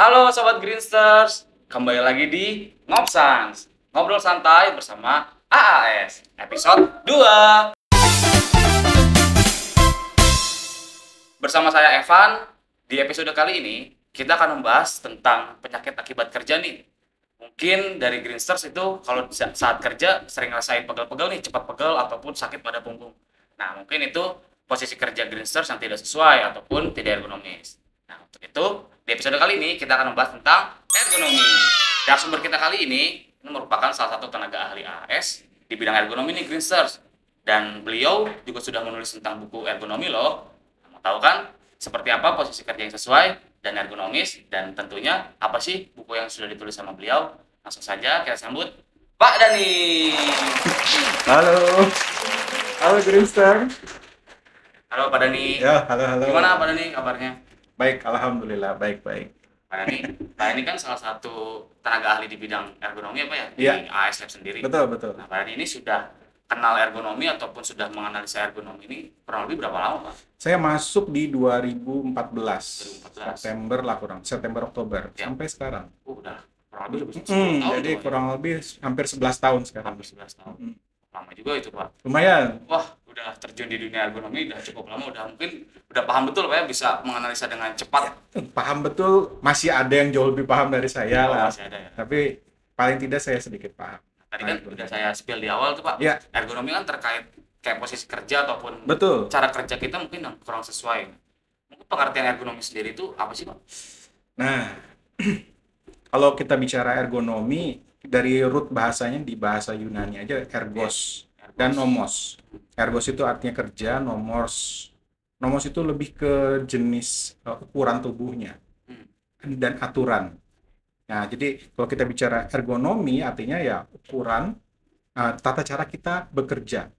Halo Sobat Greensters, kembali lagi di Ngobsans, ngobrol santai bersama AAS, episode 2. Bersama saya Evan, di episode kali ini kita akan membahas tentang penyakit akibat kerja nih. Mungkin dari Greensters itu kalau saat kerja sering ngerasain pegel-pegel nih, cepat pegel ataupun sakit pada punggung. Nah, mungkin itu posisi kerja Greensters yang tidak sesuai ataupun tidak ergonomis. Nah, untuk itu di episode kali ini kita akan membahas tentang ergonomi. Sumber kita kali ini merupakan salah satu tenaga ahli AS di bidang ergonomi nih Greensters. Dan beliau juga sudah menulis tentang buku ergonomi loh. Mau tahu kan seperti apa posisi kerja yang sesuai dan ergonomis, dan tentunya apa sih buku yang sudah ditulis sama beliau? Langsung saja kita sambut Pak Dani. Halo, halo Greenstar. Halo Pak Dani. Ya, halo. Gimana Pak Dani kabarnya? Baik, alhamdulillah, baik. Pak Dani kan salah satu tenaga ahli di bidang ergonomi apa ya? Di Iya. AS Lab sendiri. Betul. Nah, Pak Dani ini sudah kenal ergonomi ataupun sudah menganalisa ergonomi ini kurang lebih berapa lama, Pak? Saya masuk di 2014, 2014. September Oktober Ya. sampai sekarang. Udah kurang lebih 10 tahun Jadi tuh, Pak, kurang lebih hampir 11 tahun sekarang. hampir 11 tahun. Mm. Lama juga itu, Pak. Lumayan. Wah, udah terjun di dunia ergonomi udah cukup lama, udah paham betul Pak ya, bisa menganalisa dengan cepat. Paham betul, masih ada yang jauh lebih paham dari saya lah. Masih ada ya. Tapi paling tidak saya sedikit paham. Tadi kan udah saya spill di awal tuh Pak. Ya. Ergonomi kan terkait kayak posisi kerja ataupun Betul. cara kerja kita mungkin yang kurang sesuai. Mungkin pengertian ergonomi sendiri itu apa sih Pak? Nah, kalau kita bicara ergonomi, dari root bahasanya di bahasa Yunani aja ergos dan nomos. Ergos itu artinya kerja, nomos itu lebih ke jenis ukuran tubuhnya dan aturan. Nah, jadi kalau kita bicara ergonomi artinya ya ukuran tata cara kita bekerja.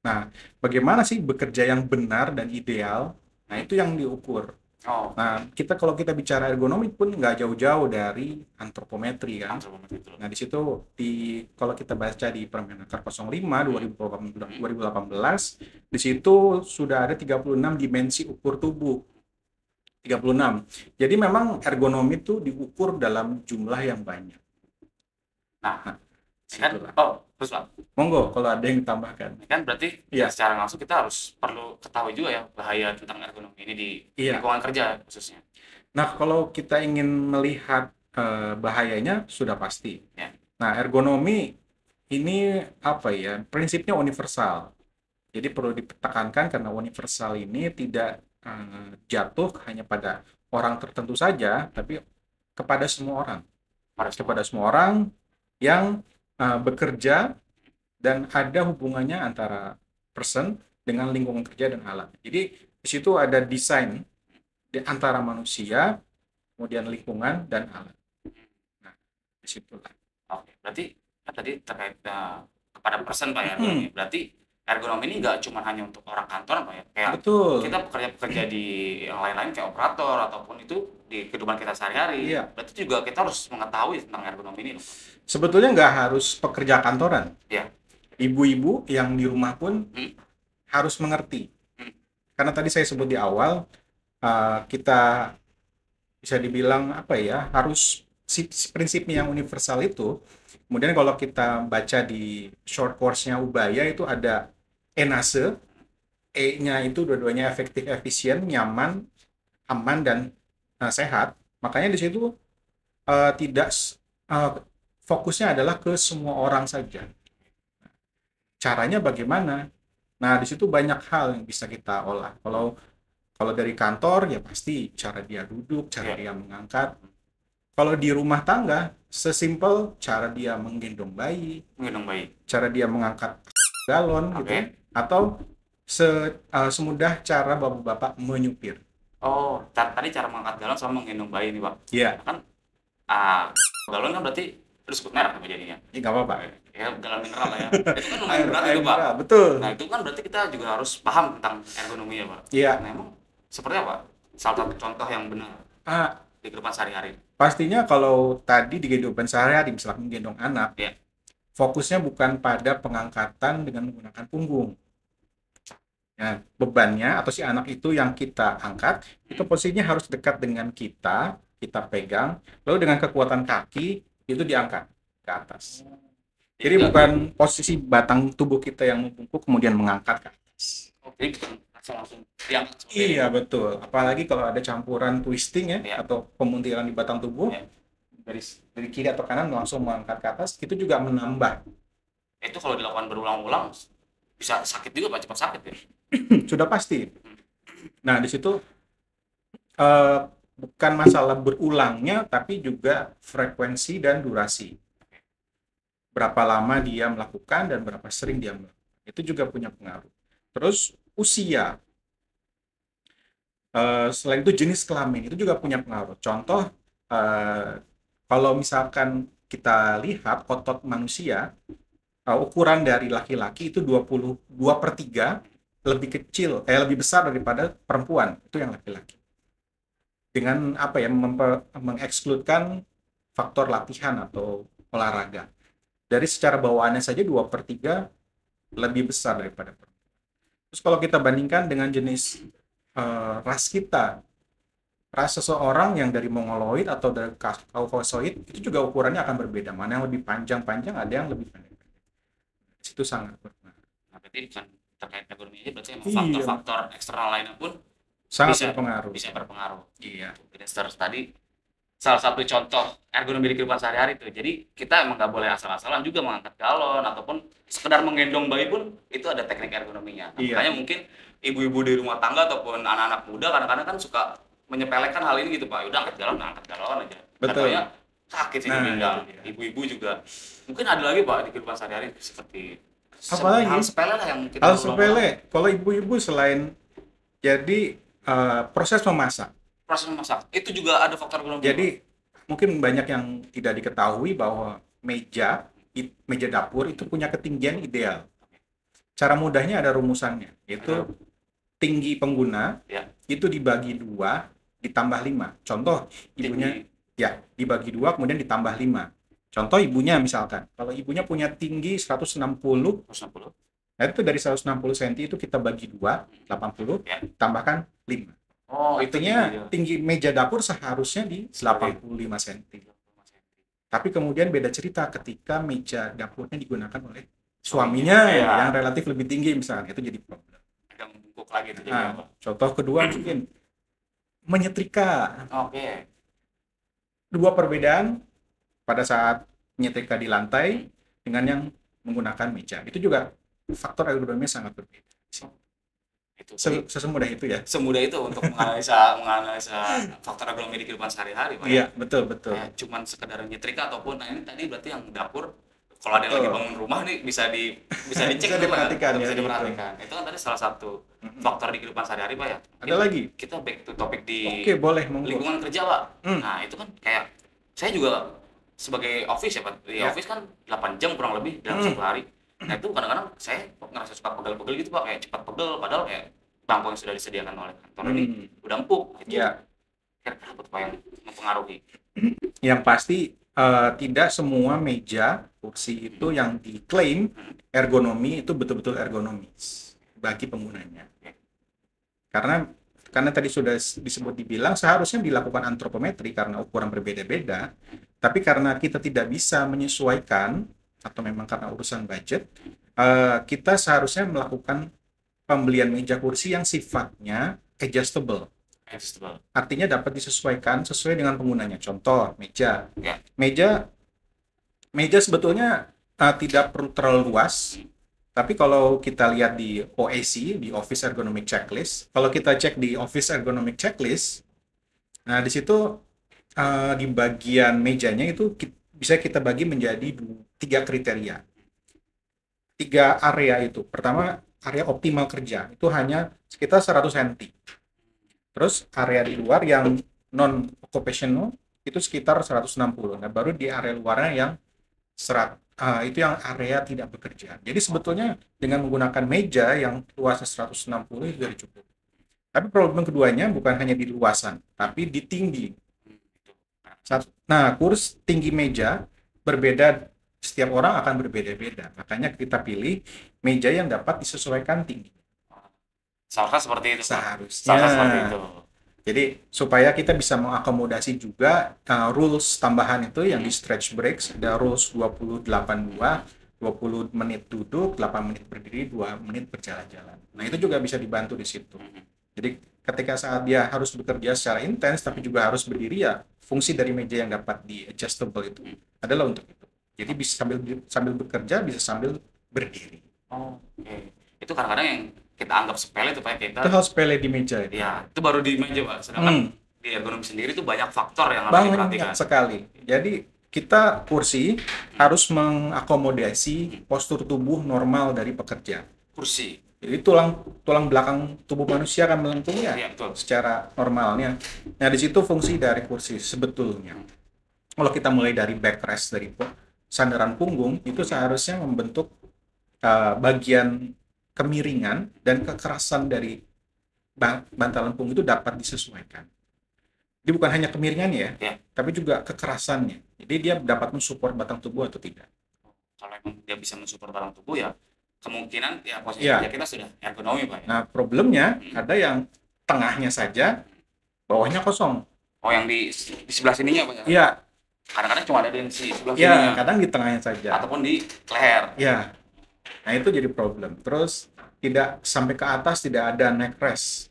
Nah, bagaimana sih bekerja yang benar dan ideal? Nah, itu yang diukur. Oh, Nah, kalau kita bicara ergonomi pun nggak jauh-jauh dari antropometri kan. antropometri itu. Nah, di situ kalau kita baca di Permenaker 05 2018, di situ sudah ada 36 dimensi ukur tubuh. 36. Jadi memang ergonomi itu diukur dalam jumlah yang banyak. Kan, Situlah. terus Pak, Monggo kalau ada yang ditambahkan. kan berarti Iya. secara langsung kita harus perlu ketahui juga ya bahaya tentang ergonomi ini di Iya. lingkungan kerja khususnya. Nah, kalau kita ingin melihat bahayanya sudah pasti. Ya. Nah, ergonomi ini apa ya? Prinsipnya universal. Jadi perlu ditekankan karena universal ini tidak jatuh hanya pada orang tertentu saja, tapi kepada semua orang. Kepada semua orang yang bekerja dan ada hubungannya antara person dengan lingkungan kerja dan alat. Jadi di situ ada desain di antara manusia, kemudian lingkungan dan alat. Nah, disitulah. Oke, berarti kan tadi terkait kepada person Pak ya, ergonomi. Berarti ergonomi ini nggak cuma hanya untuk orang kantor Pak ya, kayak Betul. kita pekerja di yang lain-lain kayak operator ataupun itu di kehidupan kita sehari-hari. Iya. Berarti juga kita harus mengetahui tentang ergonomi ini loh. Sebetulnya nggak harus pekerja kantoran. Iya. Ibu-ibu yang di rumah pun harus mengerti. Karena tadi saya sebut di awal, kita bisa dibilang apa ya, harus prinsipnya yang universal itu. Kemudian kalau kita baca di short course-nya Ubaya itu ada ENASE, E-nya itu dua-duanya efektif, efisien, nyaman, aman, dan sehat. Makanya di situ tidak fokusnya adalah ke semua orang saja. Caranya bagaimana? Nah, di situ banyak hal yang bisa kita olah. Kalau dari kantor ya pasti cara dia duduk, cara dia mengangkat. Kalau di rumah tangga, sesimpel cara dia menggendong bayi, cara dia mengangkat galon gitu, atau semudah cara bapak-bapak menyupir. Oh, tadi cara mengangkat galon sama menggendong bayi nih Pak. Iya. Kan galon kan berarti terus sebut merek apa jadinya? Ya nggak apa-apa. Ya galon mineral lah ya. Itu kan lumayan berat itu Pak. Mineral, betul. Nah itu kan berarti kita juga harus paham tentang ergonomi ya Pak. Iya. Nah emang seperti apa? Salah satu contoh yang benar di kehidupan sehari-hari. Pastinya kalau tadi di kehidupan sehari-hari, misalnya menggendong anak, Iya. fokusnya bukan pada pengangkatan dengan menggunakan punggung. Ya, bebannya atau si anak itu yang kita angkat, itu posisinya harus dekat dengan kita, kita pegang, lalu dengan kekuatan kaki itu diangkat ke atas. Jadi nggak- bukan posisi batang tubuh kita yang membungkuk kemudian mengangkat ke atas. jadi bukan langsung diangkat seperti Iya ini. betul. Apalagi kalau ada campuran twisting ya Iya. atau pemuntilan di batang tubuh Iya. dari kiri atau kanan langsung mengangkat ke atas, itu juga menambah. Itu kalau dilakukan berulang-ulang bisa sakit juga Pak, cepat sakit ya. Sudah pasti. Nah, di situ eh, bukan masalah berulangnya, tapi juga frekuensi dan durasi. Berapa lama dia melakukan dan berapa sering dia melakukan. Itu juga punya pengaruh. Terus usia. Selain itu jenis kelamin itu juga punya pengaruh. Contoh, eh, kalau misalkan kita lihat otot manusia, ukuran dari laki-laki itu 22/3 lebih kecil, lebih besar daripada perempuan. Itu yang laki-laki. Dengan apa ya, mengekskludkan faktor latihan atau olahraga. Dari secara bawaannya saja 2/3 lebih besar daripada perempuan. Terus kalau kita bandingkan dengan jenis ras kita, ras seseorang yang dari Mongoloid atau dari Kaukasoid itu juga ukurannya akan berbeda. Mana yang lebih panjang-panjang, ada yang lebih pendek. Itu sangat berpengaruh. Nah, berarti bukan terkait ekonomi aja, berarti emang Iya. faktor-faktor eksternal lainnya pun Sangat bisa berpengaruh. bisa berpengaruh. Iya. Greensters tadi salah satu contoh ergonomi di kehidupan sehari-hari tuh. Jadi kita emang nggak boleh asal-asalan juga mengangkat galon ataupun sekedar menggendong bayi pun itu ada teknik ergonominya. Nah, Iya. makanya mungkin ibu-ibu di rumah tangga ataupun anak-anak muda kadang-kadang kan suka menyepelekan hal ini gitu Pak. Udah angkat galon aja. Betul. Katanya sakit sih di Nah, pinggang. itu dia. Ibu-ibu juga. Mungkin ada lagi Pak di kehidupan sehari-hari seperti Apalagi? hal sepele lah yang kita Hal berulang-ulang. sepele, kalau ibu-ibu selain jadi proses memasak. Proses memasak itu juga ada faktor ergonomi. Jadi mungkin banyak yang tidak diketahui bahwa meja dapur itu punya ketinggian ideal. Cara mudahnya ada rumusannya, yaitu tinggi pengguna Ya. itu dibagi 2 ditambah 5. Contoh ibunya dibagi 2 kemudian ditambah 5. Contoh ibunya misalkan, kalau ibunya punya tinggi 160, 160. nah itu dari 160 cm itu kita bagi 2, 80, Ya. tambahkan 5. Oh, itu Artinya tinggi meja dapur seharusnya di 85 cm. Tapi kemudian beda cerita ketika meja dapurnya digunakan oleh suaminya Iya. yang relatif lebih tinggi misalnya, itu jadi problem. yang bungkuk lagi itu jadi Nah, apa? contoh kedua mungkin menyetrika. Oke. Dua perbedaan pada saat menyetrika di lantai dengan yang menggunakan meja. Itu juga faktor ergonominya sangat berbeda. Itu Sesemudah itu ya. semudah itu untuk menganalisa faktor ergonomi di kehidupan sehari-hari Pak. Iya, betul. Kayak cuman sekedar nyetrika ataupun nah ini tadi berarti yang dapur kalau ada yang lagi bangun rumah nih bisa dicek Bisa dulu, diperhatikan, bisa ya, diperhatikan. Itu kan tadi salah satu faktor di kehidupan sehari-hari Pak ya. Ada lagi? Kita back to topik di Oke, boleh, monggo. lingkungan kerja Pak. Hmm. Nah, itu kan kayak saya juga sebagai office ya Pak. Di Ya. office kan 8 jam kurang lebih dalam satu hari. Nah, itu kadang-kadang saya ngerasa suka pegel-pegel gitu Pak, kayak cepat pegel padahal kayak bangku yang sudah disediakan oleh kantor ini udah empuk gitu. Ya. Kira-kira apa tuh Pak yang mempengaruhi? Yang pasti tidak semua meja, kursi itu yang diklaim ergonomi itu betul-betul ergonomis bagi penggunanya. Karena tadi sudah dibilang seharusnya dilakukan antropometri karena ukuran berbeda-beda, tapi karena kita tidak bisa menyesuaikan atau memang karena urusan budget, kita seharusnya melakukan pembelian meja kursi yang sifatnya adjustable. Artinya dapat disesuaikan sesuai dengan penggunanya. Contoh, meja. Ya. Meja sebetulnya tidak perlu terlalu luas, tapi kalau kita lihat di OEC, di Office Ergonomic Checklist, kalau kita cek di Office Ergonomic Checklist, nah di situ di bagian mejanya itu bisa kita bagi menjadi 3 kriteria. 3 area itu. Pertama, area optimal kerja. Itu hanya sekitar 100 cm. Terus area di luar yang non-occupational itu sekitar 160. Nah, baru di area luarnya yang itu yang area tidak bekerja. Jadi sebetulnya dengan menggunakan meja yang luasnya 160 itu sudah cukup. Tapi problem keduanya bukan hanya di luasan, tapi di tinggi. Nah, kurs tinggi meja berbeda, setiap orang akan berbeda-beda. Makanya kita pilih meja yang dapat disesuaikan tinggi. Seharusnya seperti itu. Seharusnya. Seharusnya seperti itu. Jadi supaya kita bisa mengakomodasi juga rules tambahan itu yang di stretch breaks, ada rules 20-8-2, 20 menit duduk, 8 menit berdiri, 2 menit berjalan-jalan. Nah, itu juga bisa dibantu di situ. Jadi ketika saat dia harus bekerja secara intens tapi juga harus berdiri, ya fungsi dari meja yang dapat di adjustable itu adalah untuk itu. Jadi bisa sambil sambil bekerja, bisa sambil berdiri. Oh, oke. Itu kadang-kadang yang kita anggap sepele tuh Pak, kita Itu hal sepele di meja itu. ya itu baru di meja Pak. Sedangkan Hmm. di ergonomi sendiri tuh banyak faktor yang harus Banyak diperhatikan. sekali. Jadi kita kursi harus mengakomodasi postur tubuh normal dari pekerja. Kursi. Jadi tulang tulang belakang tubuh manusia kan melengkung ya Iya, betul. secara normalnya. Nah, di situ fungsi dari kursi sebetulnya. Kalau kita mulai dari backrest dari sandaran punggung itu seharusnya membentuk bagian kemiringan dan kekerasan dari bantalan punggung itu dapat disesuaikan. Jadi bukan hanya kemiringannya ya, Ya. tapi juga kekerasannya. Jadi dia dapat mensupport batang tubuh atau tidak. Kalau emang dia bisa mensupport batang tubuh ya kemungkinan ya posisi Iya. kerja kita sudah ergonomi Pak ya. Nah, problemnya ada yang tengahnya saja, bawahnya kosong. Oh, yang di sebelah sininya Pak ya. Iya, Kadang-kadang cuma ada di sebelah iya, sininya kadang di tengahnya saja. ataupun di leher. Iya. Nah, itu jadi problem. Terus tidak sampai ke atas tidak ada neck rest.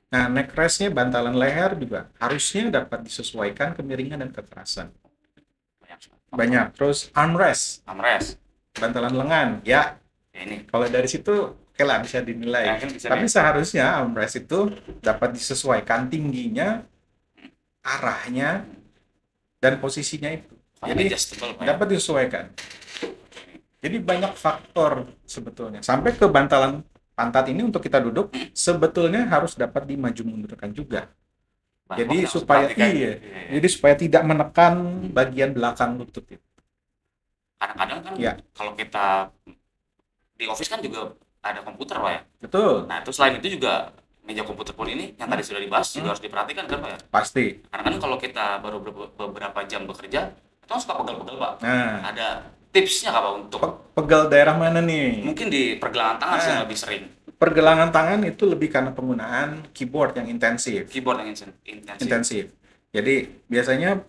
Nah, neck rest-nya bantalan leher juga harusnya dapat disesuaikan kemiringan dan kekerasan. Banyak sekali. Banyak. Terus armrest, Armrest. bantalan lengan. Ya, Ya, ini kalau dari situ oke lah bisa dinilai. kan bisa Tapi nih. seharusnya armrest itu dapat disesuaikan tingginya, arahnya, dan posisinya itu. Jadi adjustable Pak ya. dapat disesuaikan. Jadi banyak faktor sebetulnya. Sampai ke bantalan pantat ini untuk kita duduk sebetulnya harus dapat dimaju mundurkan juga. Banyak Jadi yang harus supaya diperhatikan. iya, Iya. jadi supaya tidak menekan bagian belakang lutut itu. Kadang-kadang kan Ya. kalau kita di office kan juga ada komputer Pak ya. Betul, Nah, itu selain itu juga meja komputer pun ini yang tadi sudah dibahas juga harus diperhatikan kan Pak ya. pasti. Karena kan kalau kita baru beberapa jam bekerja, itu kan suka pegel-pegel Pak. Nah, Ada tipsnya nggak Pak untuk pegal daerah mana nih? mungkin di pergelangan tangan sih yang Nah. lebih sering. Pergelangan tangan itu lebih karena penggunaan keyboard yang intensif. Keyboard yang intensif. Intensif. Jadi biasanya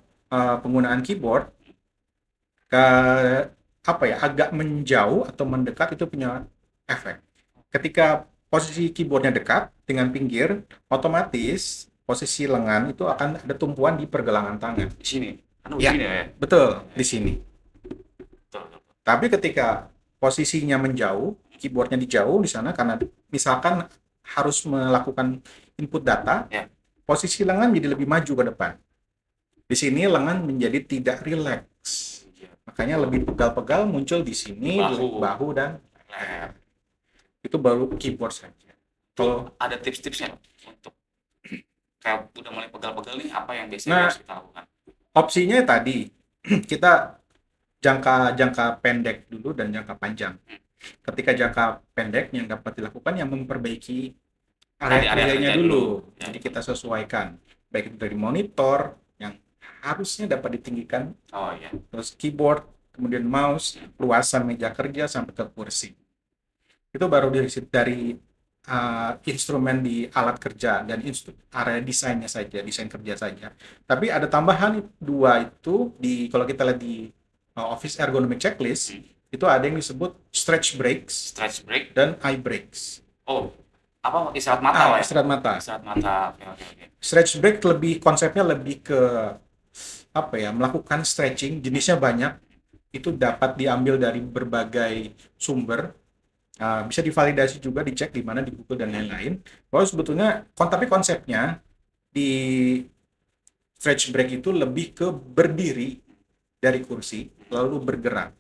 penggunaan keyboard ke apa ya agak menjauh atau mendekat itu punya efek. Ketika posisi keyboardnya dekat dengan pinggir, otomatis posisi lengan itu akan ada tumpuan di pergelangan tangan. Di sini. Kan di Ya. sini ya. Betul, di sini. Betul, betul. Tapi ketika posisinya menjauh, keyboardnya dijauh di sana karena misalkan harus melakukan input data, Ya. posisi lengan jadi lebih maju ke depan. Di sini lengan menjadi tidak rileks. Iya. Makanya lebih pegal-pegal muncul di sini, Bahu. di bahu dan Leher. itu baru keyboard saja. Kalau Ada tips-tipsnya Pak, untuk kayak udah mulai pegal-pegal nih apa yang biasanya Nah. harus kita lakukan? opsinya tadi kita jangka pendek dulu dan jangka panjang. Ketika jangka pendek yang dapat dilakukan yang memperbaiki area Area kerjanya kerja dulu. dulu. Ya. Jadi kita sesuaikan baik itu dari monitor yang harusnya dapat ditinggikan, Oh iya. terus keyboard, kemudian mouse, luasan meja kerja sampai ke kursi. Itu baru dari instrumen di alat kerja dan area desainnya saja, desain kerja saja. Tapi ada tambahan dua itu kalau kita lihat di Office Ergonomic Checklist, itu ada yang disebut stretch breaks Stretch break. dan eye breaks. Oh, apa istirahat mata Pak ya? Istirahat mata. Istirahat mata. Oke, oke, oke. Stretch break konsepnya lebih ke apa ya, melakukan stretching, jenisnya banyak. Itu dapat diambil dari berbagai sumber. Bisa divalidasi juga, dicek di mana di Google dan lain-lain. Bahwa sebetulnya tapi konsepnya di stretch break itu lebih ke berdiri dari kursi lalu bergerak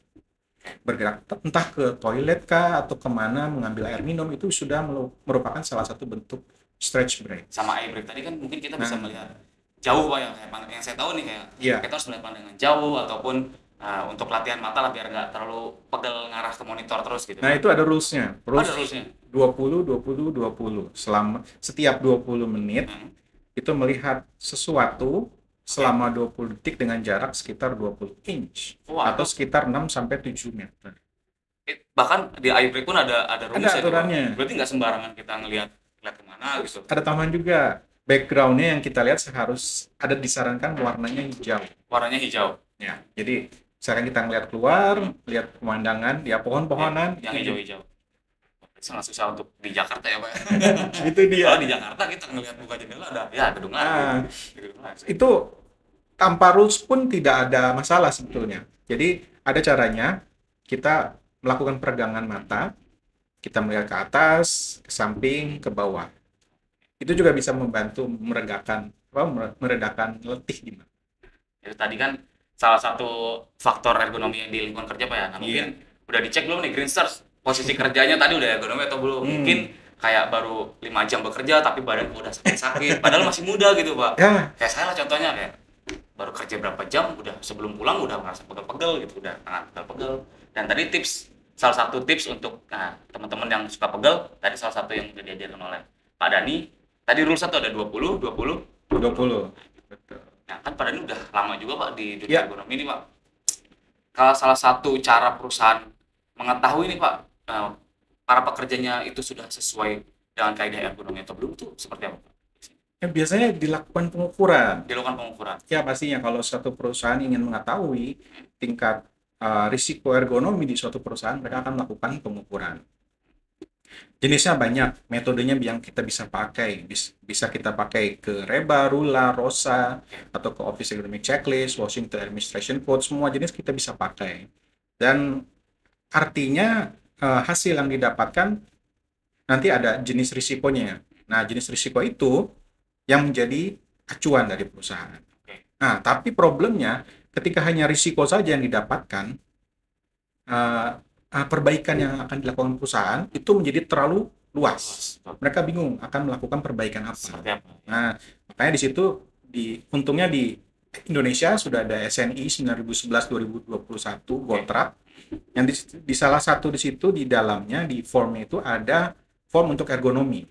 entah ke toilet kah atau kemana mengambil air minum, itu sudah merupakan salah satu bentuk stretch break. Sama eye break tadi kan mungkin kita bisa Nah. melihat jauh Pak ya, kayak yang saya tahu nih kayak Iya. kita harus melihat pandangan jauh ataupun untuk latihan mata lah biar nggak terlalu pegel ngarah ke monitor terus gitu. Nah, itu ada rules-nya. Ada rulesnya. 20 20 20. Setiap 20 menit itu melihat sesuatu selama 20 detik dengan jarak sekitar 20 inch Wah, atau sekitar 6 sampai 7 meter. bahkan di eye break pun ada rumusnya tuh, Pak. aturannya. Berarti nggak sembarangan kita ngelihat kemana gitu. Ada tambahan juga. background-nya yang kita lihat harus ada disarankan warnanya hijau. Warnanya hijau. Ya, jadi misalkan kita ngeliat keluar, lihat pemandangan, ya pohon-pohonan, Yang hijau-hijau. Sangat susah untuk di Jakarta ya Pak. itu dia. Kalau di Jakarta kita ngelihat buka jendela ada ya gedung Nah, lagi. Gedung lagi. itu tanpa rules pun tidak ada masalah sebetulnya. Jadi ada caranya kita melakukan peregangan mata, kita melihat ke atas, ke samping, ke bawah. Itu juga bisa membantu meredakan letih gimana. Itu tadi kan salah satu faktor ergonomi yang di lingkungan kerja Pak ya. Nah, mungkin udah dicek belum nih Green Stars posisi kerjanya tadi udah ergonomi atau belum? Mungkin kayak baru 5 jam bekerja tapi badan udah sakit-sakit padahal masih muda gitu Pak. Ya, Kayak saya lah contohnya kayak baru kerja berapa jam udah sebelum pulang udah merasa pegel-pegel gitu, udah tangan pegel-pegel. Dan tadi salah satu tips untuk teman-teman yang suka pegel tadi salah satu yang udah diajarkan oleh Pak Dani. Tadi rule 1 ada 20 20 20. Betul. Nah, kan Pak Dani udah lama juga Pak di dunia ergonomi ini Pak. Kalau salah satu cara perusahaan mengetahui nih Pak, para pekerjanya itu sudah sesuai dengan kaidah ergonomi atau belum tuh seperti apa Pak? Ya, biasanya dilakukan pengukuran. Dilakukan pengukuran. Ya, pastinya kalau suatu perusahaan ingin mengetahui tingkat risiko ergonomi di suatu perusahaan, mereka akan melakukan pengukuran. Jenisnya banyak, metodenya yang kita bisa pakai. Bisa kita pakai ke REBA, RULA, ROSA, atau ke Office Ergonomic Checklist, Washington Administration Code, semua jenis kita bisa pakai. Dan artinya hasil yang didapatkan nanti ada jenis risikonya. Nah, jenis risiko itu yang menjadi acuan dari perusahaan. Nah, tapi problemnya ketika hanya risiko saja yang didapatkan, perbaikan yang akan dilakukan perusahaan itu menjadi terlalu luas. Mereka bingung akan melakukan perbaikan apa. Nah, makanya di situ untungnya di Indonesia sudah ada SNI 1911-2021 Gotrap yang di salah satu di situ di dalamnya di formnya itu ada form untuk ergonomi.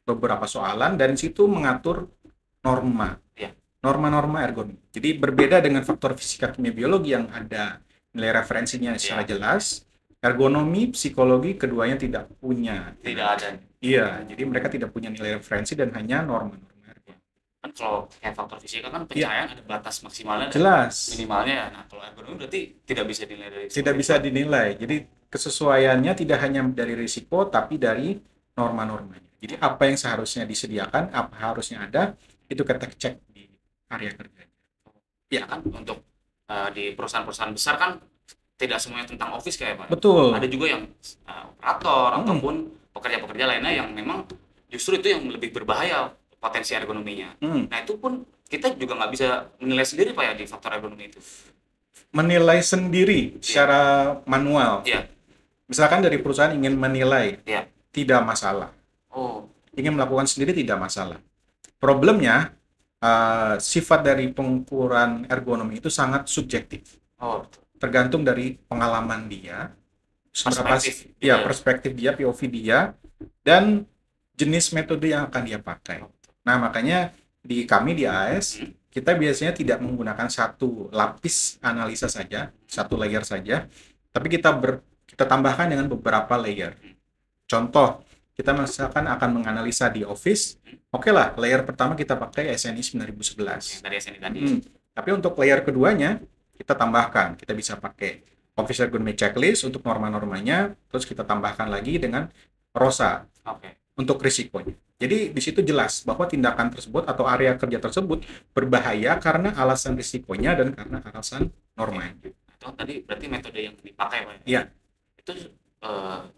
Beberapa soalan dan situ mengatur norma ergonomi. Jadi berbeda dengan faktor fisika kimia biologi yang ada nilai referensinya secara jelas, ergonomi psikologi keduanya tidak punya. Tidak ada. Iya, jadi mereka tidak punya nilai referensi dan hanya norma-norma. Kan kalau kayak faktor fisika kan pencahayaan ada batas maksimalnya jelas minimalnya ya. Nah, kalau ergonomi berarti tidak bisa dinilai dari tidak bisa dinilai. Jadi kesesuaiannya tidak hanya dari risiko tapi dari norma-normanya. Jadi apa yang seharusnya disediakan, apa harusnya ada, itu kita cek di area kerja. Ya kan untuk di perusahaan-perusahaan besar kan tidak semuanya tentang office kayak Pak. Betul. Ada juga yang operator ataupun pekerja-pekerja lainnya yang memang justru itu yang lebih berbahaya potensi ergonominya. Nah itu pun kita juga nggak bisa menilai sendiri Pak ya di faktor ergonomi itu. Menilai sendiri secara manual. Iya. Misalkan dari perusahaan ingin menilai, tidak masalah. Ingin melakukan sendiri tidak masalah. Problemnya sifat dari pengukuran ergonomi itu sangat subjektif. Tergantung dari pengalaman dia, perspektif dia, POV dia, dan jenis metode yang akan dia pakai. Nah, makanya kami di AS, kita biasanya tidak menggunakan satu lapis analisa saja, satu layer saja, tapi kita tambahkan dengan beberapa layer. Contoh, kita misalkan akan menganalisa di Office, oke lah, layer pertama kita pakai SNI 1911. Dari SNI tadi. Tapi untuk layer keduanya, kita tambahkan. Kita bisa pakai Office Ergonomic Checklist untuk norma-normanya, terus kita tambahkan lagi dengan ROSA untuk risikonya. Jadi di situ jelas bahwa tindakan tersebut atau area kerja tersebut berbahaya karena alasan risikonya dan karena alasan normanya. Itu tadi berarti metode yang dipakai Pak? Iya. Itu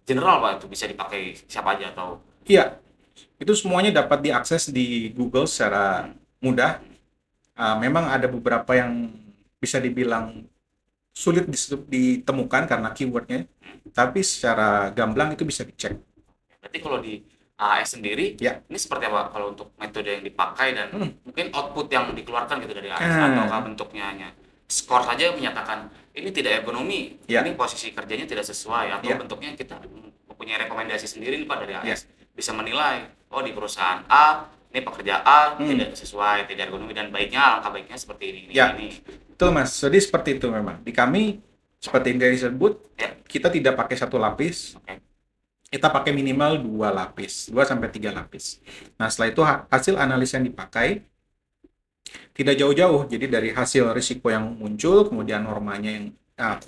general Pak, itu bisa dipakai siapa aja atau? Iya, itu semuanya dapat diakses di Google secara mudah. Memang ada beberapa yang bisa dibilang sulit ditemukan karena keywordnya, tapi secara gamblang itu bisa dicek. Berarti kalau di AS sendiri, ini seperti apa kalau untuk metode yang dipakai dan mungkin output yang dikeluarkan gitu dari AS atau bentuknya hanya skor saja menyatakan ini tidak ergonomi, ini posisi kerjanya tidak sesuai atau bentuknya kita mempunyai rekomendasi sendiri nih Pak dari AS bisa menilai di perusahaan A ini pekerja A tidak sesuai, tidak ergonomi dan baiknya alangkah baiknya seperti ini. Betul Mas, jadi seperti itu memang di kami seperti yang disebut kita tidak pakai satu lapis. kita pakai minimal 2 lapis, 2 sampai 3 lapis. Nah, setelah itu hasil analisa yang dipakai tidak jauh-jauh. Jadi dari hasil risiko yang muncul, kemudian normanya yang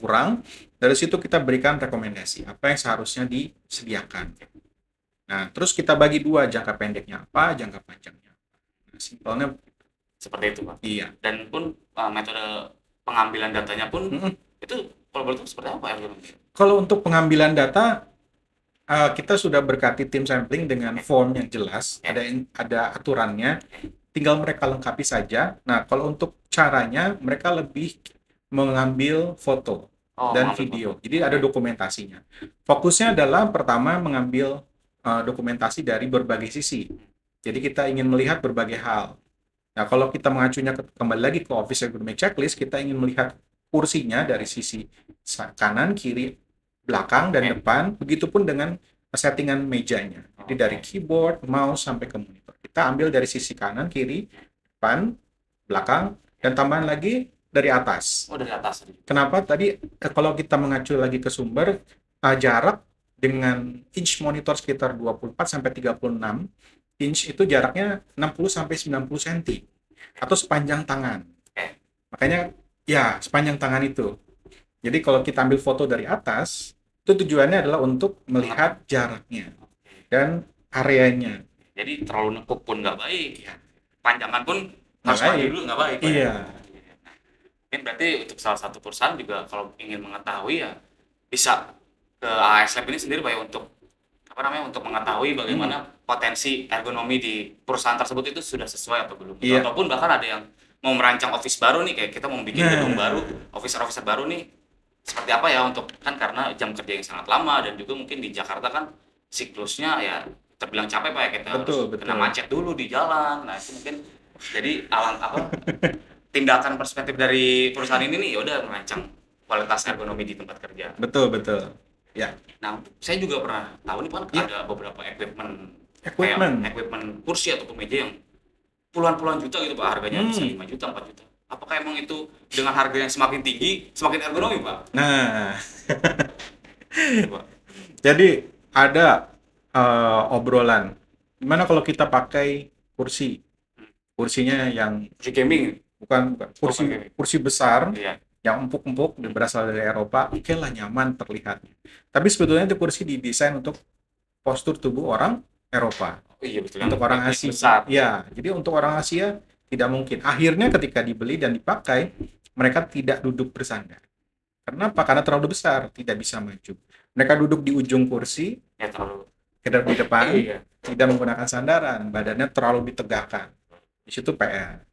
kurang, dari situ kita berikan rekomendasi apa yang seharusnya disediakan. Nah, terus kita bagi dua, jangka pendeknya apa, jangka panjangnya. Nah, simpelnya Seperti itu, Pak. iya. Dan pun metode pengambilan datanya pun Mm-mm. itu kalau boleh tahu seperti apa ergonomi? Kalau untuk pengambilan data, kita sudah berkati tim sampling dengan form yang jelas, ada aturannya, tinggal mereka lengkapi saja. Nah, kalau untuk caranya, mereka lebih mengambil foto dan mengambil video. foto. Jadi ada dokumentasinya. Fokusnya adalah pertama mengambil dokumentasi dari berbagai sisi. Jadi kita ingin melihat berbagai hal. Nah, kalau kita mengacunya kembali lagi ke Office Ergonomic Checklist, kita ingin melihat kursinya dari sisi kanan, kiri, belakang, dan depan. Begitupun dengan settingan mejanya. Jadi dari keyboard, mouse, sampai ke monitor. Kita ambil dari sisi kanan, kiri, depan, belakang, dan tambahan lagi dari atas. Oh, dari atas. Kenapa? Tadi kalau kita mengacu lagi ke sumber, jarak dengan inch monitor sekitar 24 sampai 36 inch itu jaraknya 60 sampai 90 cm atau sepanjang tangan. Makanya ya sepanjang tangan itu. Jadi kalau kita ambil foto dari atas, itu tujuannya adalah untuk melihat jaraknya dan areanya. Jadi terlalu nekuk pun nggak baik. Panjangan pun Nggak harus maju baik. dulu nggak baik. Iya. Mungkin berarti untuk salah satu perusahaan juga kalau ingin mengetahui ya bisa ke AS Lab ini sendiri Pak ya, untuk untuk mengetahui bagaimana potensi ergonomi di perusahaan tersebut itu sudah sesuai atau belum. Iya. Ataupun bahkan ada yang mau merancang office baru nih, kayak kita mau bikin gedung baru, officer baru nih, seperti apa ya, untuk kan karena jam kerja yang sangat lama dan juga mungkin di Jakarta kan siklusnya ya terbilang capek Pak ya, kita harus kena macet dulu di jalan. Nah, itu mungkin jadi tindakan perspektif dari perusahaan ini nih, ya udah merancang kualitas ergonomi di tempat kerja. Betul. Ya. Nah, saya juga pernah tahu nih Pak, ada beberapa equipment kursi ataupun meja yang puluhan juta gitu Pak, harganya bisa 5 juta, 4 juta. Apakah emang itu dengan harga yang semakin tinggi, semakin ergonomi Pak? Nah, jadi ada obrolan. Gimana kalau kita pakai kursinya yang Kursi gaming? bukan kursi besar, Iya. yang empuk-empuk berasal dari Eropa, oke lah, nyaman terlihat. Tapi sebetulnya itu kursi didesain untuk postur tubuh orang Eropa. Oh iya betul. Untuk orang Asia. Ya, jadi untuk orang Asia tidak mungkin. Akhirnya ketika dibeli dan dipakai, mereka tidak duduk bersandar. Kenapa? Karena terlalu besar, tidak bisa maju. Mereka duduk di ujung kursi, tidak di depan, tidak menggunakan sandaran, badannya terlalu ditegakkan. Di situ PR.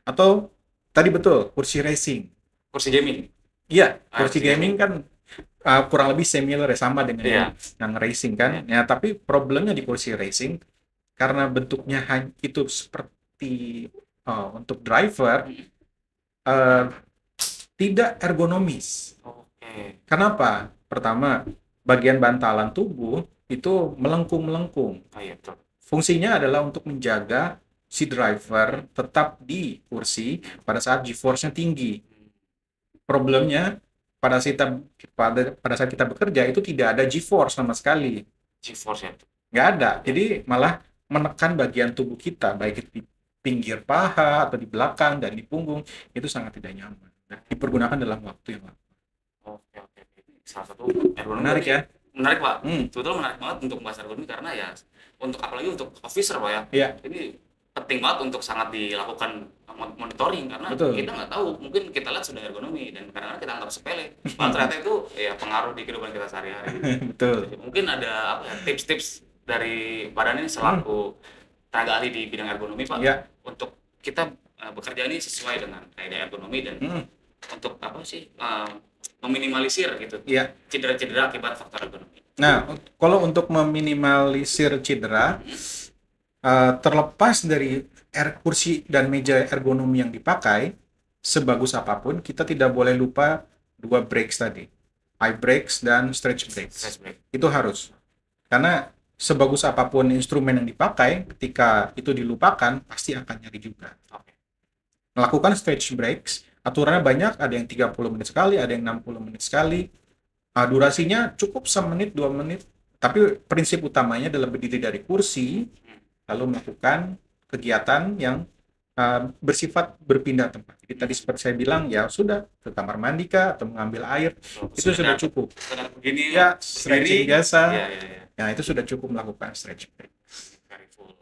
Atau tadi betul, kursi racing. Kursi gaming? Iya, kursi gaming kan kurang lebih similar ya, sama dengan yang racing kan. Ya, tapi problemnya di kursi racing karena bentuknya itu seperti untuk driver, tidak ergonomis. Kenapa? Pertama, bagian bantalan tubuh itu melengkung-melengkung. Fungsinya adalah untuk menjaga si driver tetap di kursi pada saat G-force-nya tinggi. Problemnya pada saat kita bekerja itu tidak ada G-force sama sekali. G-force ya? Nggak ada. Jadi malah menekan bagian tubuh kita, baik itu di pinggir paha atau di belakang dan di punggung, itu sangat tidak nyaman. Dan dipergunakan dalam waktu yang lama. Oke. Salah satu ergonomi. Menarik ya? Menarik Pak. Sebetulnya menarik banget untuk membahas ergonomi karena ya apalagi untuk officer Pak ya. Iya. Ini penting banget untuk sangat dilakukan monitoring karena kita nggak tahu, mungkin kita lihat sudah ergonomi dan kadang-kadang kita anggap sepele, padahal ternyata itu ya pengaruh di kehidupan kita sehari-hari. Betul. Mungkin ada tips-tips dari badan ini selaku tenaga ahli di bidang ergonomi Pak, untuk kita bekerja ini sesuai dengan kaidah ergonomi dan untuk meminimalisir gitu cedera-cedera akibat faktor ergonomi. Nah, kalau untuk meminimalisir cedera, terlepas dari kursi dan meja ergonomi yang dipakai, sebagus apapun, kita tidak boleh lupa 2 brakes tadi. High brakes dan stretch brakes. Itu harus. Karena sebagus apapun instrumen yang dipakai, ketika itu dilupakan, pasti akan nyeri juga. Melakukan stretch brakes, aturannya banyak, ada yang 30 menit sekali, ada yang 60 menit sekali. Durasinya cukup 1 menit, 2 menit, Tapi prinsip utamanya adalah berdiri dari kursi, lalu melakukan kegiatan yang bersifat berpindah tempat. Jadi tadi seperti saya bilang, ya sudah ke kamar mandi kah atau mengambil air, itu sudah cukup. Sekedar begini Ya, stretching biasa. ya, ya, ya. Ya, itu sudah cukup melakukan stretching. Very full.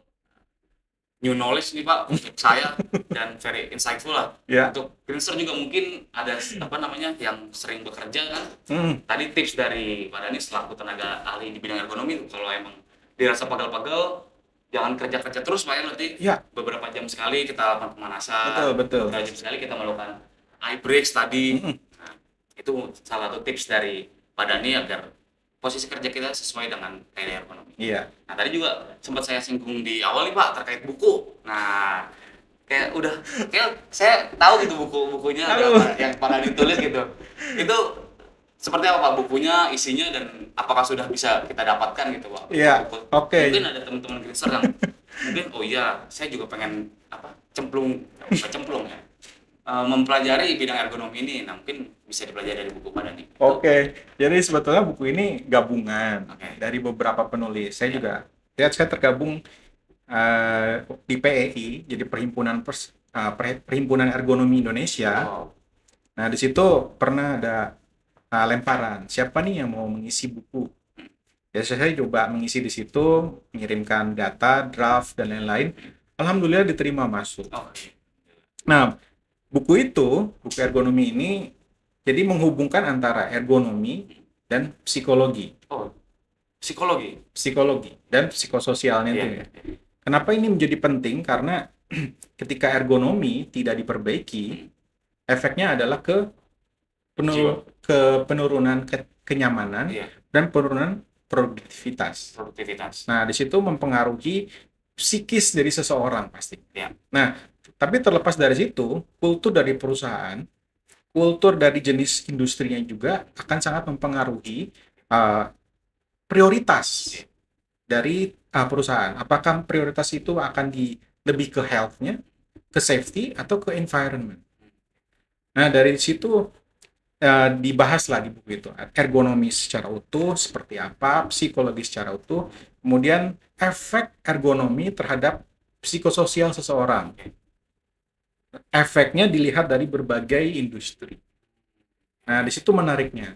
New knowledge nih Pak untuk saya dan very insightful lah. Ya. Untuk Greenster juga mungkin ada apa namanya yang sering bekerja kan. Hmm. Tadi tips dari Pak Dani selaku tenaga ahli di bidang ergonomi, kalau emang dirasa pegel-pegel, jangan kerja-kerja terus Pak ya, berarti Ya. beberapa jam sekali kita lakukan pemanasan, Betul. beberapa jam sekali kita melakukan eye breaks tadi. Nah, itu salah satu tips dari Pak Dani agar posisi kerja kita sesuai dengan gaya ergonomi. Iya. Nah tadi juga sempat saya singgung di awal nih Pak terkait buku. Nah kayak saya tahu gitu bukunya yang Pak Dani tulis gitu. Itu seperti apa Pak bukunya, isinya, dan apakah sudah bisa kita dapatkan gitu Pak? Iya. Oke. Mungkin ada teman-teman Greenster yang mungkin saya juga pengen cemplung ya. Mempelajari bidang ergonomi ini, nah mungkin bisa dipelajari dari buku Pak Dani. Oke, jadi sebetulnya buku ini gabungan dari beberapa penulis. Saya tergabung di PEI, jadi Perhimpunan Ergonomi Indonesia. Nah, di situ pernah ada lemparan, siapa nih yang mau mengisi buku? Ya, saya coba mengisi di situ, mengirimkan data, draft, dan lain-lain. Alhamdulillah diterima masuk. Nah, buku ergonomi ini jadi menghubungkan antara ergonomi dan psikologi. Psikologi dan psikososialnya itu ya. Kenapa ini menjadi penting? Karena ketika ergonomi tidak diperbaiki, efeknya adalah ke penurunan kenyamanan dan penurunan produktivitas. Nah, di situ mempengaruhi psikis dari seseorang pasti. Nah, tapi terlepas dari situ, kultur dari perusahaan, kultur dari jenis industrinya juga akan sangat mempengaruhi prioritas dari perusahaan. Apakah prioritas itu akan lebih ke health-nya, ke safety, atau ke environment. Nah, dari situ dibahas lagi buku itu. Ergonomi secara utuh, seperti apa, psikologi secara utuh, kemudian efek ergonomi terhadap psikososial seseorang. Efeknya dilihat dari berbagai industri. Nah, di situ menariknya.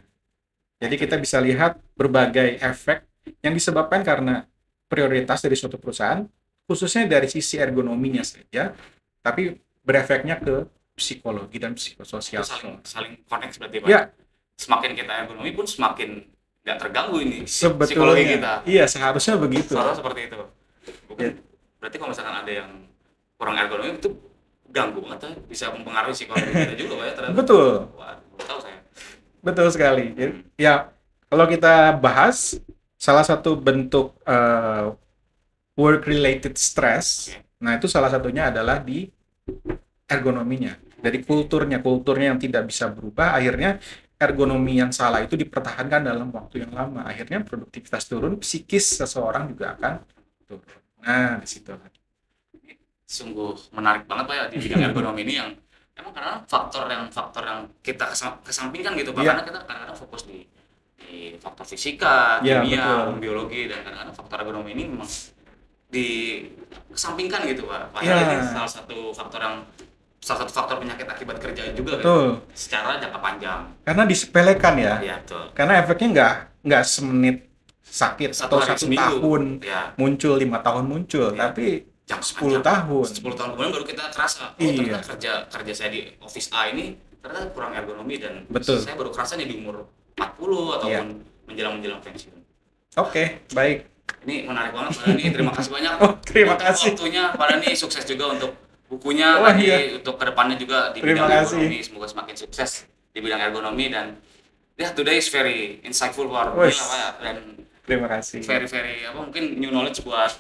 Jadi kita bisa lihat berbagai efek yang disebabkan karena prioritas dari suatu perusahaan, khususnya dari sisi ergonominya saja, tapi berefeknya ke psikologi dan psikososial. Saling connect berarti Pak. Ya. Semakin kita ergonomi pun semakin nggak terganggu ini psikologi kita. Iya, seharusnya begitu. Seharusnya seperti itu. Berarti kalau misalkan ada yang kurang ergonomi itu ganggu atau bisa mempengaruhi psikologi kita juga Pak ya ternyata. Betul. Wah, tahu saya. Betul sekali. Ya, kalau kita bahas salah satu bentuk work related stress, nah itu salah satunya adalah di ergonominya. Dari kulturnya yang tidak bisa berubah, akhirnya ergonomi yang salah itu dipertahankan dalam waktu yang lama. Akhirnya produktivitas turun, psikis seseorang juga akan turun. Nah, di situ. Sungguh menarik banget Pak ya di bidang ergonomi ini yang emang karena faktor yang kita kesampingkan gitu Pak, karena kita kadang-kadang fokus di faktor fisika, kimia, biologi, dan kadang-kadang faktor ergonomi ini memang dikesampingkan gitu Pak. Padahal ini salah satu faktor penyakit akibat kerja juga kan, secara jangka panjang. Karena disepelekan ya. Iya, betul. Karena efeknya nggak semenit sakit atau 1 tahun muncul, 5 tahun muncul, tapi 10 tahun. 10 tahun kemudian baru kita kerasa, ternyata kerja saya di office A ini ternyata kurang ergonomi, dan saya baru kerasa nih di umur 40 ataupun menjelang pensiun. Oke, baik. Ini menarik banget Pak Dani, terima kasih banyak. Terima kasih. Waktunya Pak Dani, sukses juga untuk bukunya untuk kedepannya juga di bidang ergonomi. Semoga semakin sukses di bidang ergonomi, dan today is very insightful for me Pak, dan terima kasih. Very mungkin new knowledge buat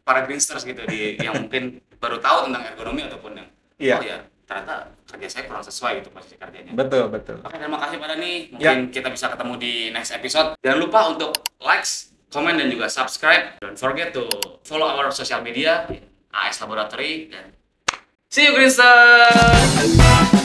para Greensters gitu yang mungkin baru tahu tentang ergonomi ataupun yang ternyata kerja saya kurang sesuai gitu posisi kerjanya. Betul. Oke, terima kasih Pak Dani. Mungkin kita bisa ketemu di next episode. Jangan lupa untuk likes, comment, dan juga subscribe. Don't forget to follow our social media AS Laboratory, dan see you Greensters.